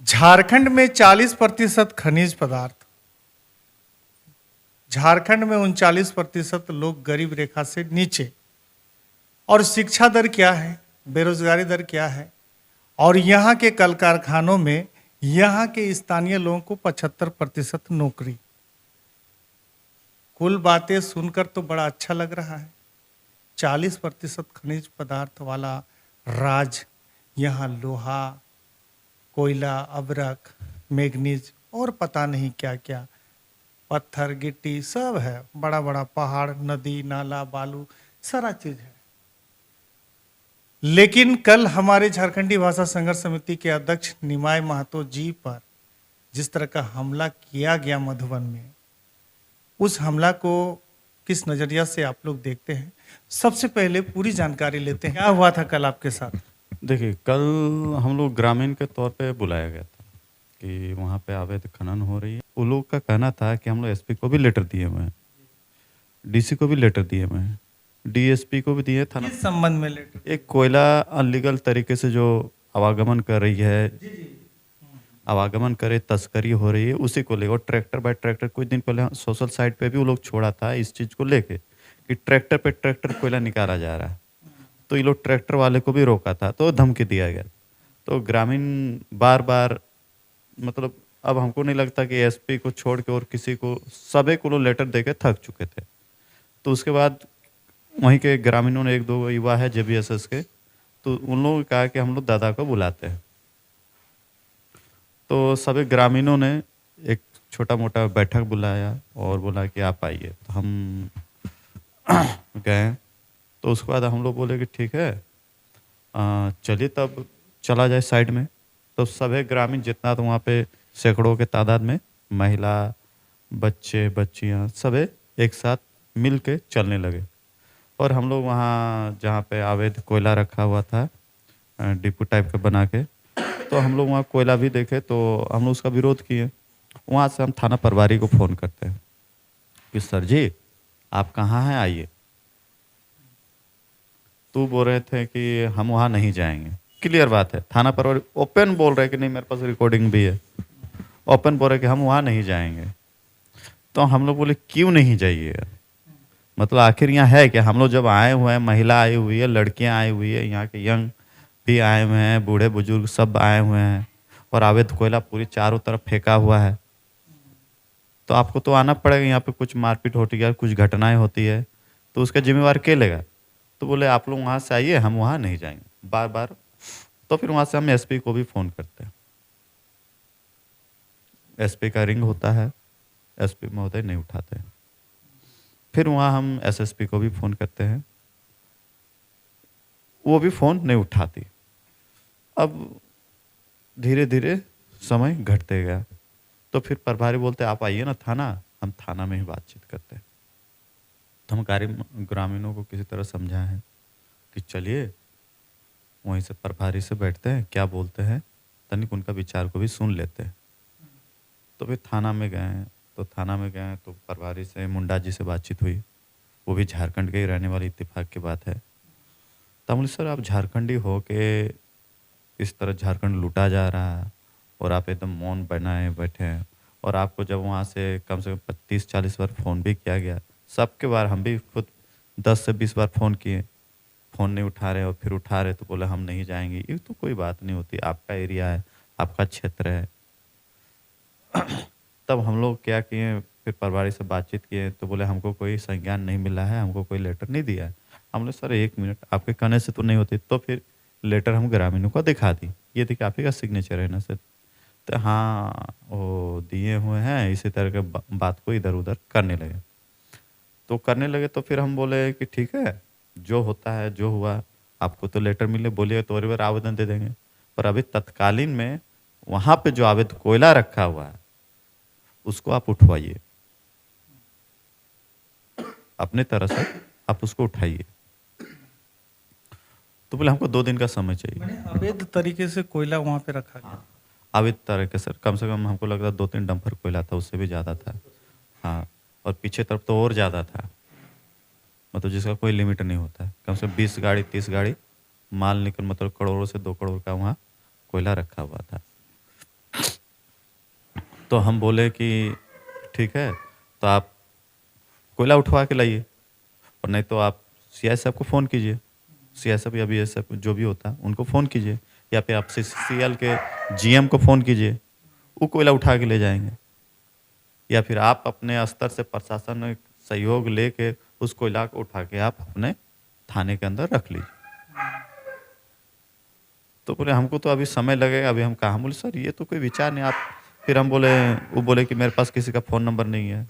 झारखंड में 40% खनिज पदार्थ, झारखंड में 39% लोग गरीब रेखा से नीचे। और शिक्षा दर क्या है, बेरोजगारी दर क्या है, और यहाँ के कल कारखानों में यहाँ के स्थानीय लोगों को 75% नौकरी। कुल बातें सुनकर तो बड़ा अच्छा लग रहा है। 40% खनिज पदार्थ वाला राज, यहाँ लोहा, कोयला, अबरक, मैग्नीज और पता नहीं क्या क्या, पत्थर गिट्टी सब है, बड़ा बड़ा पहाड़, नदी नाला, बालू, सारा चीज है। लेकिन कल हमारे झारखंडी भाषा संघर्ष समिति के अध्यक्ष निमाय महतो जी पर जिस तरह का हमला किया गया मधुबन में, उस हमला को किस नजरिया से आप लोग देखते हैं? सबसे पहले पूरी जानकारी लेते हैं, क्या हुआ था कल आपके साथ? देखिए, कल हम लोग ग्रामीण के तौर पे बुलाया गया था कि वहाँ पे अवैध खनन हो रही है। वो लोग का कहना था कि हम लोग एसपी को भी लेटर दिए हुए हैं, डीसी को भी लेटर दिए हुए हैं, डीएसपी को भी दिए थाना। किस संबंध में लेटर? एक कोयला अनलीगल तरीके से जो आवागमन कर रही है, आवागमन करे, तस्करी हो रही है, उसी को लेकर ट्रैक्टर बाय ट्रैक्टर कुछ दिन पहले सोशल साइट पे भी वो लोग छोड़ा था इस चीज़ को लेके कि ट्रैक्टर पे ट्रैक्टर कोयला निकाला जा रहा है। तो ये लोग ट्रैक्टर वाले को भी रोका था, तो धमकी दिया गया। तो ग्रामीण बार बार, मतलब अब हमको नहीं लगता कि एसपी को छोड़ के और किसी को, सभी को लोग लेटर देके थक चुके थे। तो उसके बाद वहीं के ग्रामीणों ने, एक दो युवा है जेबीएसएस के, तो उन लोगों ने कहा कि हम लोग दादा को बुलाते हैं। तो सभी ग्रामीणों ने एक छोटा मोटा बैठक बुलाया और बोला कि आप आइए। तो हम गए। तो उसके बाद हम लोग बोले कि ठीक है, चलिए तब चला जाए साइड में। तो सभी ग्रामीण जितना, तो वहाँ पे सैकड़ों के तादाद में महिला, बच्चे, बच्चियाँ सभी एक साथ मिल के चलने लगे। और हम लोग वहाँ जहाँ पे अवैध कोयला रखा हुआ था, डिपो टाइप का बना के, तो हम लोग वहाँ कोयला भी देखे, तो हम लोग उसका विरोध किए। वहाँ से हम थाना प्रभारी को फ़ोन करते हैं कि सर जी आप कहाँ हैं, आइए। तो बोल रहे थे कि हम वहाँ नहीं जाएंगे। क्लियर बात है, थाना प्रभारी ओपन बोल रहे कि नहीं, मेरे पास रिकॉर्डिंग भी है, ओपन बोल रहे कि हम वहाँ नहीं जाएंगे। तो हम लोग बोले क्यों नहीं जाइए, मतलब आखिर यहाँ है क्या? हम लोग जब आए हुए हैं, महिला आई हुई है, लड़कियाँ आई हुई है, यहाँ के यंग भी आए हुए हैं, बूढ़े बुजुर्ग सब आए हुए हैं, और अवैध कोयला पूरी चारों तरफ फेंका हुआ है। तो आपको तो आना पड़ेगा, यहाँ पे कुछ मारपीट होती है, कुछ घटनाएं होती है, तो उसका जिम्मेवार के लेगा? तो बोले आप लोग वहाँ से आइए, हम वहाँ नहीं जाएंगे बार बार। तो फिर वहाँ से हम एसपी को भी फ़ोन करते हैं, एसपी का रिंग होता है, एसपी महोदय नहीं उठाते हैं। फिर वहाँ हम एसएसपी को भी फ़ोन करते हैं, वो भी फ़ोन नहीं उठाती। अब धीरे धीरे समय घटते गया। तो फिर प्रभारी बोलते आप आइए ना थाना, हम थाना में ही बातचीत करते हैं। तो हम ग्रामीणों को किसी तरह समझाएं कि चलिए वहीं से प्रभारी से बैठते हैं, क्या बोलते हैं, तनिक उनका विचार को भी सुन लेते हैं। तो फिर थाना में गए। तो थाना में गए तो प्रभारी से, मुंडा जी से बातचीत हुई, वो भी झारखंड के ही रहने वाली, इत्तेफाक की बात है। तो बोले सर आप झारखंडी हो के इस तरह झारखंड लूटा जा रहा है और आप एकदम मौन बनाए बैठे हैं, और आपको जब वहाँ से कम 30-40 बार फ़ोन भी किया गया, सबके बार हम भी खुद 10 से 20 बार फ़ोन किए, फ़ोन नहीं उठा रहे, और फिर उठा रहे तो बोले हम नहीं जाएंगे। ये तो कोई बात नहीं होती, आपका एरिया है, आपका क्षेत्र है। तब हम लोग क्या किए, फिर प्रभारी से बातचीत किए, तो बोले हमको कोई संज्ञान नहीं मिला है, हमको कोई लेटर नहीं दिया है। हमने सर 1 मिनट, आपके कहने से तो नहीं होती। तो फिर लेटर हम ग्रामीणों को दिखा दी, ये देखिए आप ही का सिग्नेचर है ना सर। तो हाँ वो दिए हुए हैं, इसी तरह के बात को इधर उधर करने लगे। तो करने लगे तो फिर हम बोले कि ठीक है, जो होता है जो हुआ, आपको तो लेटर मिले, बोलिए तो और बार आवेदन दे देंगे। पर अभी तत्कालीन में वहाँ पे जो अवैध कोयला रखा हुआ है उसको आप उठवाइए, अपने तरह से आप उसको उठाइए। तो बोले हमको 2 दिन का समय चाहिए। मैंने अवैध तरीके से कोयला वहाँ पे रखा गया। अवैध तरह के सर, कम से कम हमको लग रहा 2-3 डंपर कोयला था, उससे भी ज़्यादा था। हाँ, और पीछे तरफ तो और ज़्यादा था, मतलब जिसका कोई लिमिट नहीं होता है। कम से कम 20 गाड़ी 30 गाड़ी माल निकल, मतलब करोड़ों से 2 करोड़ का वहाँ कोयला रखा हुआ था। तो हम बोले कि ठीक है, तो आप कोयला उठवा के लाइए, और नहीं तो आप सीआई साहब को फ़ोन कीजिए। सीआई साहब या बीएसएफ जो भी होता है उनको फ़ोन कीजिए, या फिर आप सीसीसीएल के जीएम को फ़ोन कीजिए, वो कोयला उठा के ले जाएँगे। या फिर आप अपने स्तर से प्रशासन में सहयोग लेके उस कोयला को उठा के आप अपने थाने के अंदर रख लीजिए। तो बोले हमको तो अभी समय लगेगा, अभी हम कहाँ? हम बोले सर ये तो कोई विचार नहीं आप। फिर हम बोले, वो बोले कि मेरे पास किसी का फ़ोन नंबर नहीं है।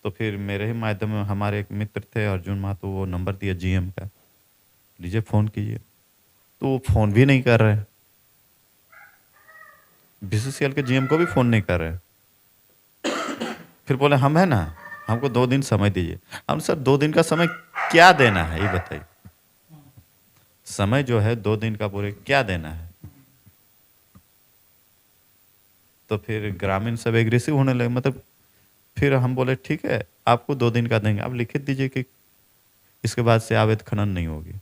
तो फिर मेरे ही माध्यम में हमारे एक मित्र थे अर्जुन महतो, वो नंबर दिया जीएम का, लीजिए फ़ोन कीजिए। तो वो फ़ोन भी नहीं कर रहे हैं, बीसीसीएल के जीएम को भी फ़ोन नहीं कर रहे हैं। फिर बोले हम है ना, हमको 2 दिन समय दीजिए। हम सर 2 दिन का समय क्या देना है ये बताइए? समय जो है 2 दिन का बोले क्या देना है? तो फिर ग्रामीण सब एग्रेसिव होने लगे, मतलब फिर हम बोले ठीक है, आपको 2 दिन का देंगे, आप लिखित दीजिए कि इसके बाद से अवैध खनन नहीं होगी।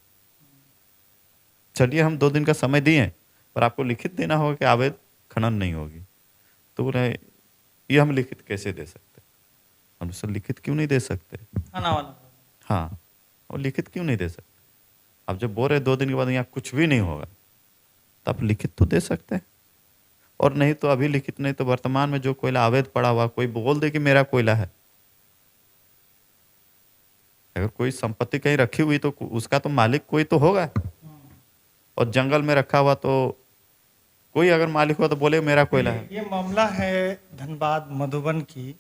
चलिए हम 2 दिन का समय दिए, पर आपको लिखित देना होगा कि अवैध खनन नहीं होगी। तो बोले ये हम लिखित कैसे दे सकते? हम सर लिखित क्यों नहीं दे सकते? थाना वाला। हाँ, और लिखित क्यों नहीं दे सकते? आप जब बोल रहे 2 दिन के बाद यहाँ कुछ भी नहीं होगा, तो आप लिखित तो दे सकते हैं। और नहीं तो अभी लिखित नहीं तो वर्तमान में जो कोयला अवैध पड़ा हुआ, कोई बोल दे कि मेरा कोयला है। अगर कोई संपत्ति कहीं रखी हुई तो उसका तो मालिक कोई तो होगा, और जंगल में रखा हुआ तो कोई अगर मालिक हुआ तो बोले मेरा कोयला है। ये मामला है धनबाद मधुबन की,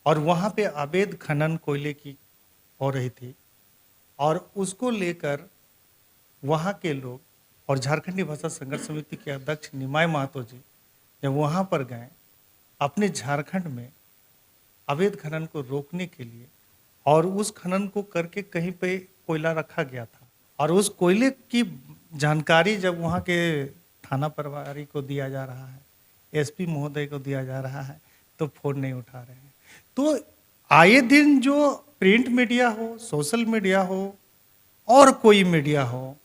और वहाँ पे अवैध खनन कोयले की हो रही थी, और उसको लेकर वहाँ के लोग और झारखंडी भाषा संघर्ष समिति के अध्यक्ष निमाय महतो जी जब वहाँ पर गए, अपने झारखंड में अवैध खनन को रोकने के लिए, और उस खनन को करके कहीं पे कोयला रखा गया था, और उस कोयले की जानकारी जब वहाँ के थाना प्रभारी को दिया जा रहा है, एसपी महोदय को दिया जा रहा है, तो फोन नहीं उठा रहे हैं। तो आए दिन जो प्रिंट मीडिया हो, सोशल मीडिया हो, और कोई मीडिया हो,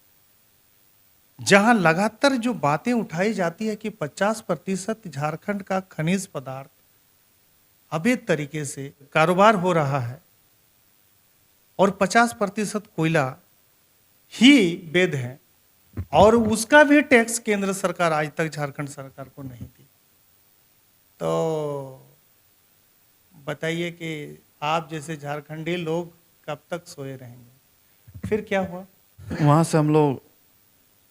जहां लगातार जो बातें उठाई जाती है कि 50% झारखंड का खनिज पदार्थ अवैध तरीके से कारोबार हो रहा है, और 50% कोयला ही वैध है, और उसका भी टैक्स केंद्र सरकार आज तक झारखंड सरकार को नहीं दी। तो बताइए कि आप जैसे झारखंडी लोग कब तक सोए रहेंगे? फिर क्या हुआ? वहाँ से हम लोग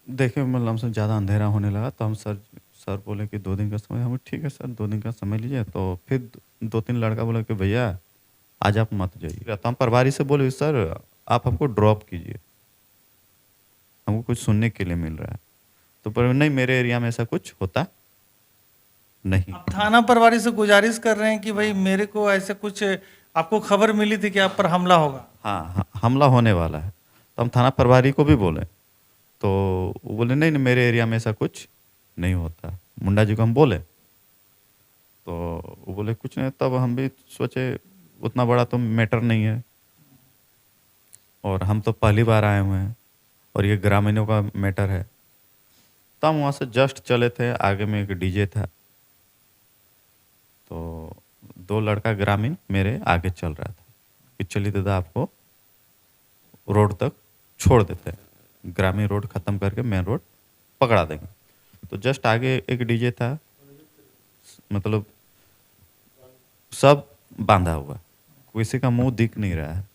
देखे, मतलब हमसे ज़्यादा अंधेरा होने लगा, तो हम सर बोले कि 2 दिन का समय। हम ठीक है सर 2 दिन का समय लीजिए। तो फिर 2-3 लड़का बोला कि भैया आज आप मत जाइए। तो हम प्रभारी से बोले सर आप हमको ड्रॉप कीजिए, हमको कुछ सुनने के लिए मिल रहा है। तो पर नहीं, मेरे एरिया में ऐसा कुछ होता नहीं। आप थाना प्रभारी से गुजारिश कर रहे हैं कि भाई मेरे को ऐसे कुछ, आपको खबर मिली थी कि आप पर हमला होगा? हाँ, हमला होने वाला है। तो हम थाना प्रभारी को भी बोले, तो वो बोले नहीं नहीं मेरे एरिया में ऐसा कुछ नहीं होता। मुंडा जी को हम बोले, तो वो बोले कुछ नहीं। तब हम भी सोचे उतना बड़ा तो मैटर नहीं है, और हम तो पहली बार आए हुए हैं, और ये ग्रामीणों का मैटर है। तो हम वहाँ से जस्ट चले थे, आगे में एक डीजे था, तो 2 लड़का ग्रामीण मेरे आगे चल रहा था कि चलिए दादा आपको रोड तक छोड़ देते हैं, ग्रामीण रोड ख़त्म करके मेन रोड पकड़ा देंगे। तो जस्ट आगे एक डीजे था, मतलब सब बांधा हुआ, किसी का मुंह दिख नहीं रहा है।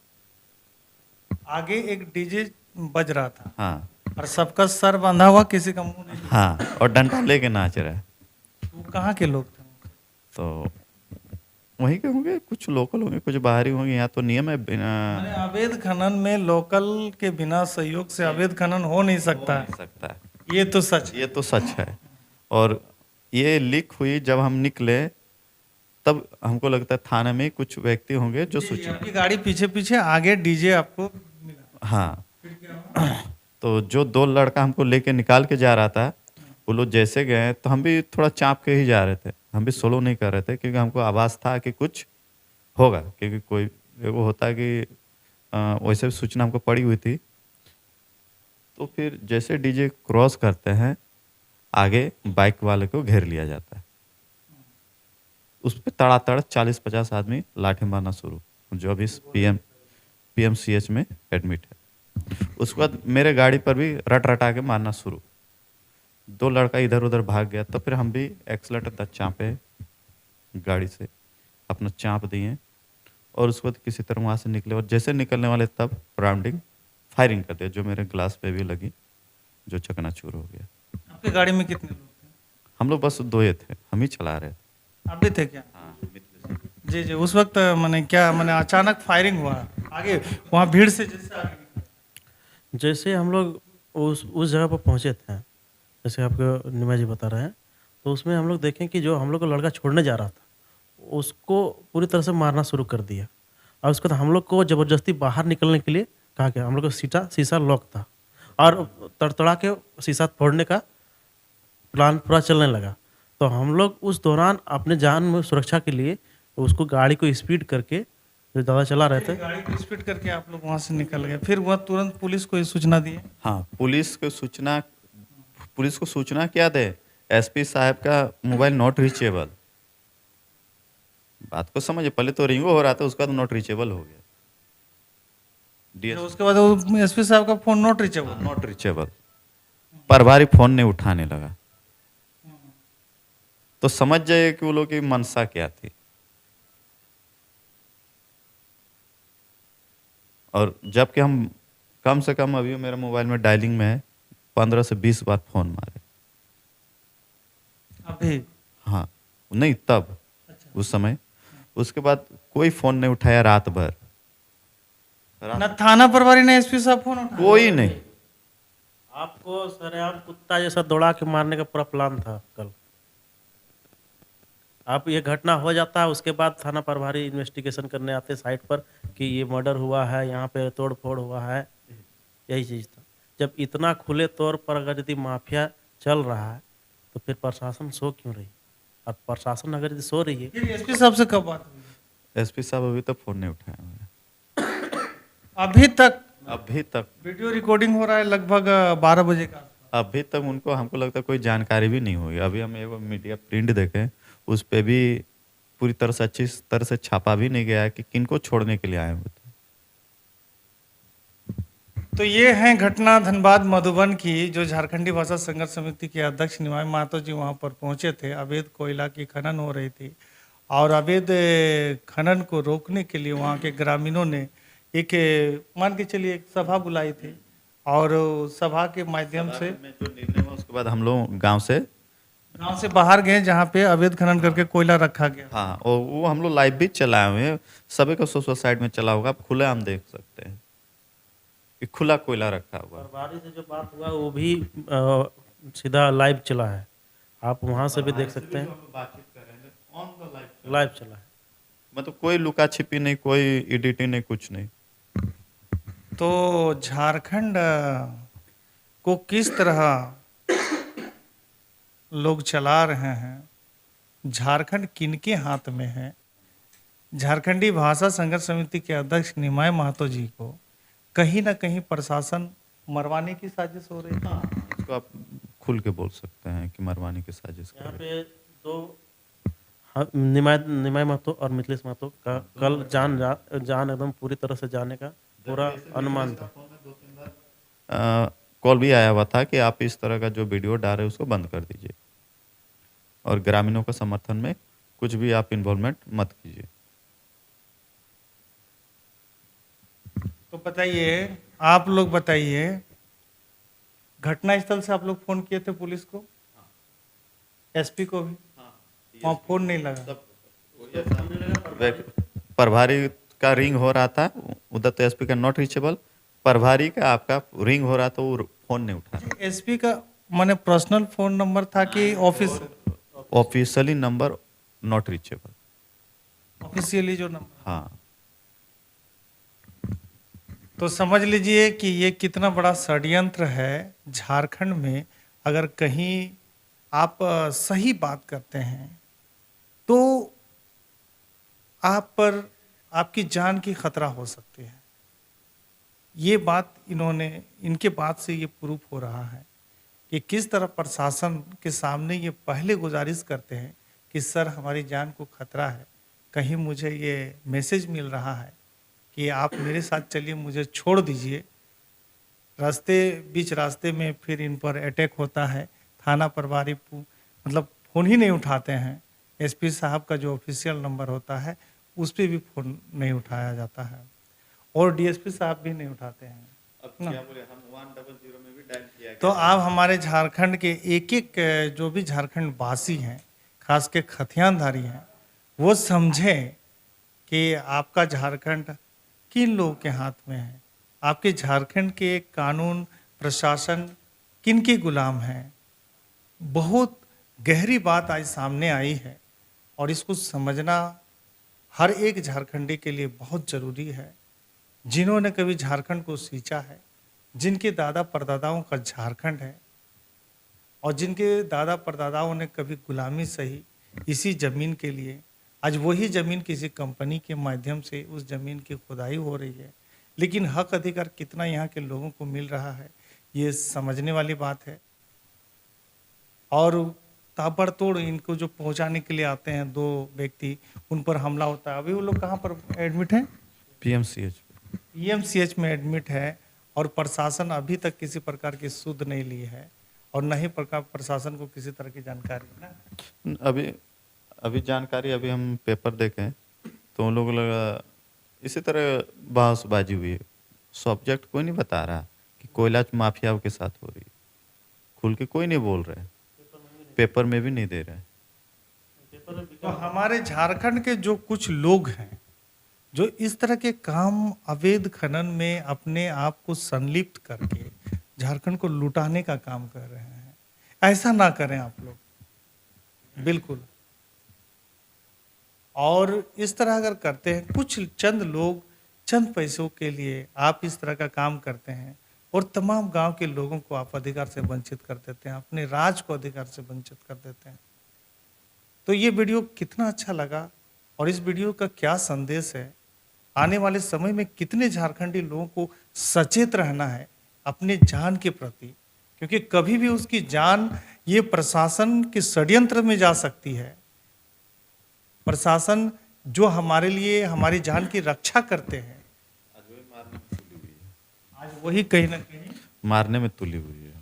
आगे एक डीजे बज रहा था, हाँ और सबका सर बंधा हुआ, किसी का मुंह नहीं। हाँ, और डंडा लेके नाच रहा है। वो कहाँ के लोग थे? तो वहीं के होंगे, कुछ लोकल होंगे, कुछ बाहरी होंगे। यहाँ तो नियम है माने अवैध खनन में लोकल के बिना सहयोग से अवैध खनन हो नहीं सकता है। सकता है, ये तो सच है। ये तो सच है। और ये लीक हुई जब हम निकले, तब हमको लगता है थाने में कुछ व्यक्ति होंगे जो सूचना। आपकी गाड़ी पीछे पीछे, आगे डीजे आपको मिला। हाँ, तो जो 2 लड़का हमको लेके निकाल के जा रहा था, वो लोग जैसे गए तो हम भी थोड़ा चाँप के ही जा रहे थे, हम भी सोलो नहीं कर रहे थे, क्योंकि हमको आभास था कि कुछ होगा, क्योंकि कोई वो होता है कि वैसे भी सूचना हमको पड़ी हुई थी। तो फिर जैसे डीजे क्रॉस करते हैं, आगे बाइक वाले को घेर लिया जाता है। उस पे तड़ातड़ 40-50 आदमी लाठी मारना शुरू, जो अभी पीएमसीएच में एडमिट है। उसके बाद मेरे गाड़ी पर भी रट रटा के मारना शुरू। 2 लड़का इधर उधर भाग गया, तो फिर हम भी एक्सीलेटर चाँपे गाड़ी से, अपना चाँप दिए और उसके बाद किसी तरह वहाँ से निकले, और जैसे निकलने वाले तब राउंडिंग फायरिंग कर दिया, जो मेरे ग्लास पे भी लगी, जो चकनाचूर हो गया। आपकी गाड़ी में कितने लोग थे? हम लोग बस 2 ही थे, हम ही चला रहे थे। आप भी थे क्या? हाँ, जी जी, उस वक्त मैंने अचानक फायरिंग हुआ आगे, वहाँ भीड़ से जैसे आगे निकला। जैसे हम लोग उस जगह पर पहुंचे थे, जैसे आपको निमा जी बता रहे हैं, तो उसमें हम लोग देखें कि जो हम लोग को लड़का छोड़ने जा रहा था उसको पूरी तरह से मारना शुरू कर दिया। और उसके बाद हम लोग को ज़बरदस्ती बाहर निकलने के लिए कहा गया। हम लोग का शीशा लॉक था और तड़तड़ा के शीशा फोड़ने का प्लान पूरा चलने लगा। तो हम लोग उस दौरान अपने जान में सुरक्षा के लिए उसको गाड़ी को स्पीड करके, जो ज़्यादा चला रहे थे, गाड़ी को स्पीड करके आप लोग वहाँ से निकल गए, फिर वह तुरंत पुलिस को ये सूचना दी? हाँ, पुलिस को सूचना क्या दे, एसपी साहब का मोबाइल नॉट रीचेबल। बात को समझे, पहले तो रिंगो हो रहा था, उसके बाद नॉट रीचेबल हो गया। तो उसके बाद एसपी साहब का phone not reachable? Not reachable, प्रभारी फोन नहीं उठाने लगा। तो समझ जाइए कि वो लोग की मनसा क्या थी। और जबकि हम कम से कम, अभी मेरे मोबाइल में डायलिंग में है, 15 से 20 बार फोन मारे। अभी? हाँ, नहीं तब, उस समय। उसके बाद कोई फोन नहीं उठाया रात भर। न थाना प्रभारी ने एसपी साहब फोन उठाया? कोई नहीं। आपको सरेआम कुत्ता जैसा दौड़ा के मारने का पूरा प्लान था कल। आप ये घटना हो जाता है, उसके बाद थाना प्रभारी इन्वेस्टिगेशन करने आते साइट पर कि ये मर्डर हुआ है, यहाँ पे तोड़ फोड़ हुआ है, यही चीज़ था। जब इतना खुले तौर पर अगर यदि माफिया चल रहा है तो फिर प्रशासन सो क्यों रही? और प्रशासन अगर यदि सो रही है, फिर एसपी साहब से कब बात हुई? एसपी साहब अभी तक फोन नहीं उठाया हुआ है। अभी तक? अभी तक वीडियो रिकॉर्डिंग हो रहा है लगभग 12 बजे का। अभी तक हमको लगता है कोई जानकारी भी नहीं हुई। अभी हम एगो मीडिया प्रिंट देखें, उस पे भी पूरी तरह से अच्छी तरह से छापा भी नहीं गया है कि किनको छोड़ने के लिए आए हुए थे। तो ये है घटना धनबाद मधुबन की, जो झारखंडी भाषा संघर्ष समिति के अध्यक्ष निमाई महतो जी वहाँ पर पहुँचे थे। अवैध कोयला की खनन हो रही थी और अवैध खनन को रोकने के लिए वहाँ के ग्रामीणों ने एक, मान के चलिए, एक सभा बुलाई थी और सभा के माध्यम से जो निर्णय हुआ, उसके बाद हम लोग गांव से बाहर गए जहाँ पे अवैध खनन करके कोयला रखा गया। हाँ, और वो हम लोग लाइव भी चलाए हुए हैं, सभी को सोशल साइट में चला होगा, आप खुले आम देख सकते हैं कि खुला कोयला रखा हुआ है। प्रभारी से जो बात हुआ वो भी सीधा लाइव चला है, आप वहाँ से भी देख सकते हैं, बातचीत कर रहे हैं, ऑन द लाइव चला है। मतलब कोई लुका छिपी नहीं, कोई एडिटिंग नहीं, कुछ नहीं। तो झारखंड को किस तरह लोग चला रहे हैं, झारखंड किनके हाथ में है? झारखंडी भाषा संघर्ष समिति के अध्यक्ष निमाई महतो जी को कहीं ना कहीं प्रशासन मरवाने की साजिश हो रही है। इसको आप खुल के बोल सकते हैं कि मरवाने की साजिश कर यहाँ रहे हैं। पे दो निमाई महतो और मिथिलेश महतो का कल जान एकदम पूरी तरह से जाने का पूरा अनुमान था। कॉल भी आया हुआ था कि आप इस तरह का जो वीडियो डाल रहे हैं उसको बंद कर दीजिए और ग्रामीणों का समर्थन में कुछ भी आप इन्वॉल्वमेंट मत कीजिए। तो बताइए, आप लोग बताइए, घटनास्थल से आप लोग फोन किए थे पुलिस को, एसपी को भी? वहाँ फोन नहीं लगा। प्रभारी का रिंग हो रहा था उधर, तो एसपी का नॉट रीचेबल, प्रभारी का आपका रिंग हो रहा था, वो फोन नहीं उठा रहा। एसपी का माने पर्सनल फोन नंबर था कि office? Officially number not reachable, officially जो नंबर। हाँ। तो समझ लीजिए कि ये कितना बड़ा षड्यंत्र है झारखंड में। अगर कहीं आप सही बात करते हैं तो आप पर आपकी जान की खतरा हो सकती है। ये बात इनके बात से ये प्रूफ हो रहा है कि किस तरह प्रशासन के सामने ये पहले गुजारिश करते हैं कि सर हमारी जान को खतरा है, कहीं मुझे ये मैसेज मिल रहा है कि आप मेरे साथ चलिए, मुझे छोड़ दीजिए। बीच रास्ते में फिर इन पर अटैक होता है। थाना प्रभारी मतलब फ़ोन ही नहीं उठाते हैं। एसपी साहब का जो ऑफिशियल नंबर होता है उस पे भी फ़ोन नहीं उठाया जाता है, और डीएसपी साहब भी नहीं उठाते हैं। अब ना। क्या बोले, हम 100 में भी डायल किया तो आप हमारे झारखंड के एक एक जो भी झारखंड वासी हैं, खास के खतियानधारी हैं, वो समझें कि आपका झारखंड किन लोगों के हाथ में है। आपके झारखंड के कानून प्रशासन किन के गुलाम हैं। बहुत गहरी बात आज सामने आई है, और इसको समझना हर एक झारखंडी के लिए बहुत ज़रूरी है। जिन्होंने कभी झारखंड को सींचा है, जिनके दादा परदादाओं का झारखंड है, और जिनके दादा परदादाओं ने कभी गुलामी सही इसी ज़मीन के लिए, आज वही ज़मीन किसी कंपनी के माध्यम से उस ज़मीन की खुदाई हो रही है, लेकिन हक अधिकार कितना यहाँ के लोगों को मिल रहा है, ये समझने वाली बात है। और ताबड़तोड़ इनको जो पहुंचाने के लिए आते हैं 2 व्यक्ति, उन पर हमला होता है। अभी वो लोग कहाँ पर एडमिट हैं? पीएमसीएच। पीएमसीएच में एडमिट है, और प्रशासन अभी तक किसी प्रकार की सुध नहीं ली है, और न ही प्रशासन को किसी तरह की जानकारी ना। अभी जानकारी अभी हम पेपर देखें तो उन लोगों लगा इसी तरह बहसबाजी हुई है। सब्जेक्ट कोई नहीं बता रहा कि कोयला माफिया के साथ हो रही है, खुल के कोई नहीं बोल रहे, पेपर में भी नहीं दे रहे। तो हमारे झारखंड के जो कुछ लोग हैं जो इस तरह के काम अवैध खनन में अपने आप को संलिप्त करके झारखंड को लुटाने का काम कर रहे हैं, ऐसा ना करें आप लोग, बिल्कुल। और इस तरह अगर करते हैं, कुछ चंद लोग चंद पैसों के लिए आप इस तरह का काम करते हैं, और तमाम गांव के लोगों को आप अधिकार से वंचित कर देते हैं, अपने राज को अधिकार से वंचित कर देते हैं। तो ये वीडियो कितना अच्छा लगा, और इस वीडियो का क्या संदेश है, आने वाले समय में कितने झारखंडी लोगों को सचेत रहना है अपने जान के प्रति, क्योंकि कभी भी उसकी जान ये प्रशासन के षड्यंत्र में जा सकती है। प्रशासन जो हमारे लिए हमारी जान की रक्षा करते हैं, आज वही कहीं ना कहीं मारने में तुली हुई है।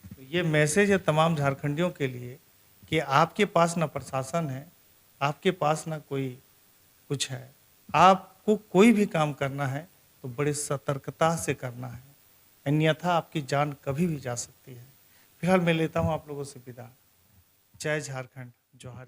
तो ये मैसेज है तमाम झारखंडियों के लिए कि आपके पास ना प्रशासन है, आपके पास ना कोई कुछ है, आपको कोई भी काम करना है तो बड़े सतर्कता से करना है, अन्यथा आपकी जान कभी भी जा सकती है। फिलहाल मैं लेता हूँ आप लोगों से विदा। जय झारखंड, जोहार।